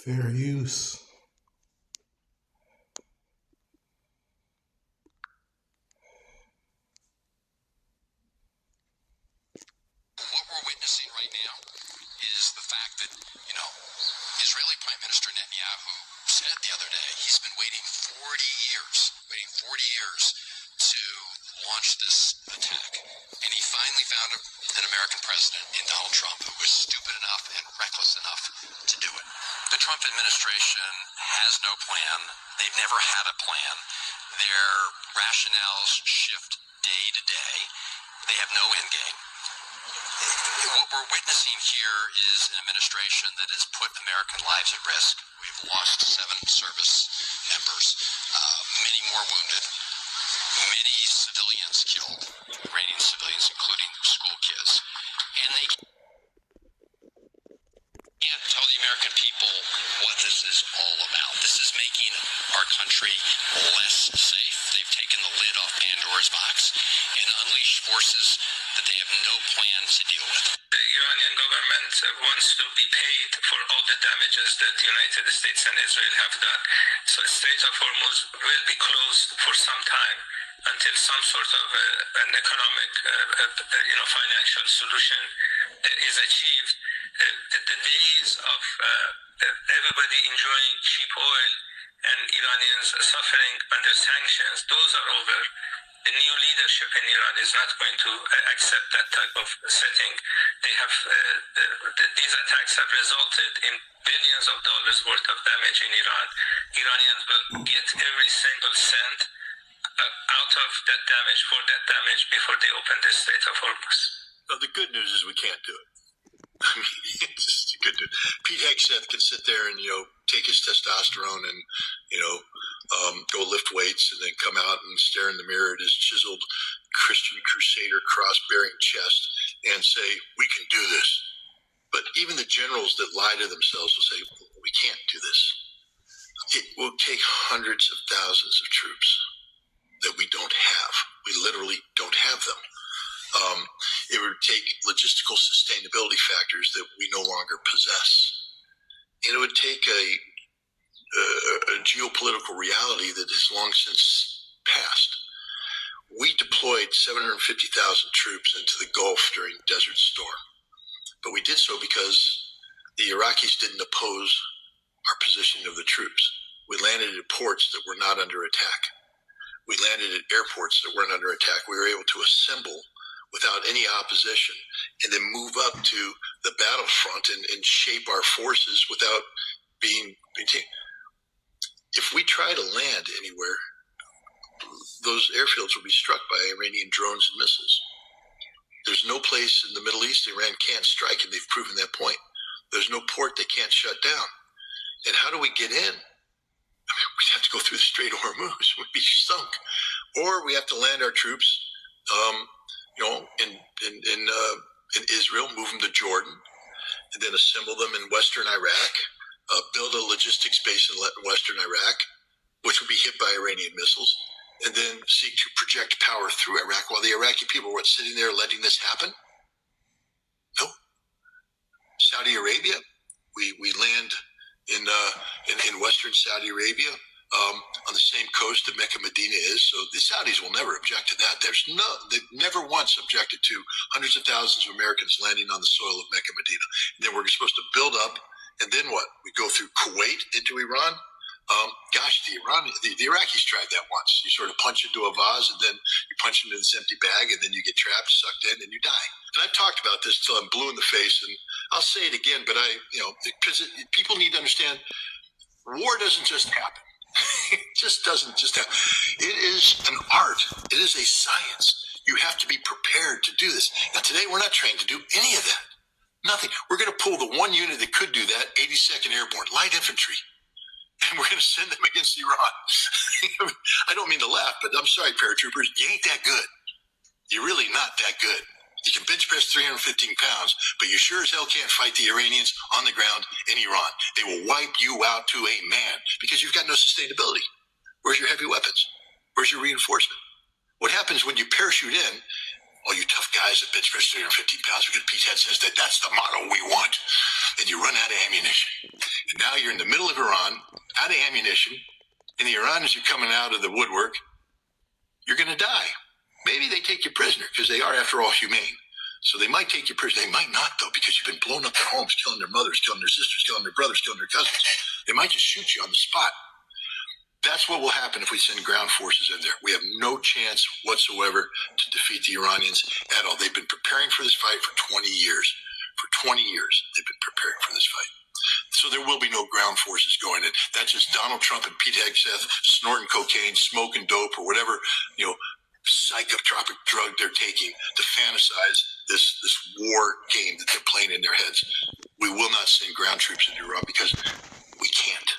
Fair use. What we're witnessing right now is the fact that, Israeli Prime Minister Netanyahu said the other day he's been waiting 40 years to launch this attack. And he finally found an American president in Donald Trump who was stupid enough and reckless enough to do it. The Trump administration has no plan. They've never had a plan. Their rationales shift day to day. They have no end game. What we're witnessing here is an administration that has put American lives at risk. We've lost 7 service members, many more wounded, many civilians killed, Iranian civilians, including school kids. And they can't tell the American people what this is all about. This is making our country less safe. They've taken the lid off Pandora's box and unleashed forces that they have no plan to deal with. The Iranian government wants to be paid for all the damages that the United States and Israel have done. So the Strait of Hormuz will be closed for some time until some sort of an economic, financial solution is achieved. The days of everybody enjoying cheap oil and Iranians suffering under sanctions, those are over. The new leadership in Iran is not going to accept that type of setting. They have these attacks have resulted in billions of dollars worth of damage in Iran. Iranians will get every single cent out of that damage for that damage before they open the Strait of Hormuz. Well, the good news is we can't do it. I mean, it's just good news. Pete Hegseth can sit there and take his testosterone and go lift weights and then come out and stare in the mirror at his chiseled Christian Crusader cross-bearing chest and say, we can do this. But even the generals that lie to themselves will say, we can't do this. It will take hundreds of thousands of troops that we don't have. We literally don't have them. It would take logistical sustainability factors that we no longer possess. And it would take a geopolitical reality that has long since passed. We deployed 750,000 troops into the Gulf during Desert Storm. But we did so because the Iraqis didn't oppose our positioning of the troops. We landed at ports that were not under attack. We landed at airports that weren't under attack. We were able to assemble without any opposition and then move up to the battlefront and shape our forces without being maintained. If we try to land anywhere, those airfields will be struck by Iranian drones and missiles. There's no place in the Middle East Iran can't strike, and they've proven that point. There's no port they can't shut down. And how do we get in? I mean, we'd have to go through the Strait of Hormuz. We'd be sunk. Or we have to land our troops, in Israel, move them to Jordan, and then assemble them in Western Iraq, build a logistics base in Western Iraq, which would be hit by Iranian missiles, and then seek to project power through Iraq while the Iraqi people were sitting there letting this happen? No. Saudi Arabia, we land in Western Saudi Arabia, on the same coast that Mecca Medina is. So the Saudis will never object to that. They've never once objected to hundreds of thousands of Americans landing on the soil of Mecca Medina. And then we're supposed to build up, and then what? We go through Kuwait into Iran. The Iraqis tried that once. You sort of punch into a vase, and then you punch into this empty bag, and then you get trapped, sucked in, and you die. And I've talked about this till I'm blue in the face, and I'll say it again, but because people need to understand, war doesn't just happen. It just doesn't just happen. It is an art. It is a science. You have to be prepared to do this. Now, today, we're not trained to do any of that. Nothing. We're going to pull the one unit that could do that, 82nd Airborne, light infantry. And we're going to send them against Iran. I don't mean to laugh, but I'm sorry, paratroopers. You ain't that good. You're really not that good. You can bench press 315 pounds, but you sure as hell can't fight the Iranians on the ground in Iran. They will wipe you out to a man because you've got no sustainability. Where's your heavy weapons? Where's your reinforcement? What happens when you parachute in? All you tough guys that bench press 315 pounds, because Pete Head says that's the model we want. And you run out of ammunition. And now you're in the middle of Iran, out of ammunition, and the Iranians are coming out of the woodwork, you're going to die. Maybe they take you prisoner because they are, after all, humane. So they might take you prisoner. They might not, though, because you've been blowing up their homes, killing their mothers, killing their sisters, killing their brothers, killing their cousins. They might just shoot you on the spot. That's what will happen if we send ground forces in there. We have no chance whatsoever to defeat the Iranians at all. They've been preparing for this fight for 20 years. For 20 years, they've been preparing for this fight. So there will be no ground forces going in. That's just Donald Trump and Pete Hegseth snorting cocaine, smoking dope, or whatever, psychotropic drug they're taking to fantasize this war game that they're playing in their heads. We will not send ground troops into Iraq because we can't.